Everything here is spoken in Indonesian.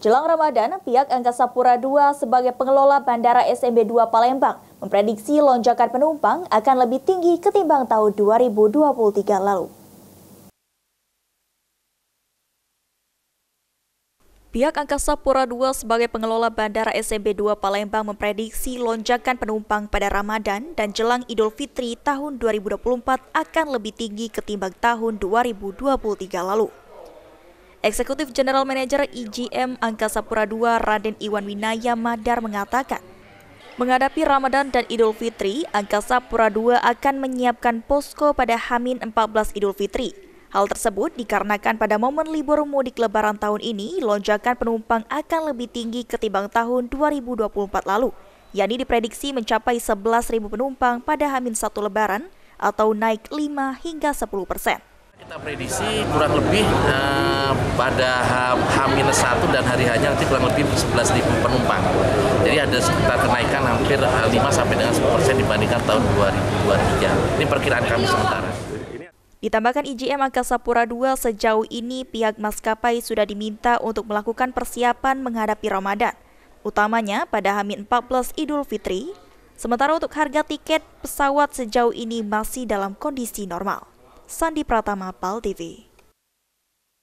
Jelang Ramadan, pihak Angkasa Pura II sebagai pengelola Bandara SMB 2 Palembang memprediksi lonjakan penumpang akan lebih tinggi ketimbang tahun 2023 lalu. Pihak Angkasa Pura II sebagai pengelola Bandara SMB 2 Palembang memprediksi lonjakan penumpang pada Ramadan dan jelang Idul Fitri tahun 2024 akan lebih tinggi ketimbang tahun 2023 lalu. Eksekutif General Manager IGM Angkasa Pura II Raden Iwan Winaya Madar mengatakan, menghadapi Ramadan dan Idul Fitri, Angkasa Pura II akan menyiapkan posko pada H-14 Idul Fitri. Hal tersebut dikarenakan pada momen libur mudik Lebaran tahun ini, lonjakan penumpang akan lebih tinggi ketimbang tahun 2024 lalu, yakni diprediksi mencapai 11.000 penumpang pada H-1 Lebaran atau naik 5 hingga 10%. Kita prediksi kurang lebih pada H-1 dan hari hanya nanti kurang lebih 11.000 penumpang. Jadi ada sekitar kenaikan hampir 5 sampai dengan 10% dibandingkan tahun 2023. Ini perkiraan kami sementara. Ditambahkan IGM Angkasa Pura II, sejauh ini pihak maskapai sudah diminta untuk melakukan persiapan menghadapi Ramadan, utamanya pada H-14 Idul Fitri. Sementara untuk harga tiket pesawat sejauh ini masih dalam kondisi normal. Sandi Pratama, PAL TV.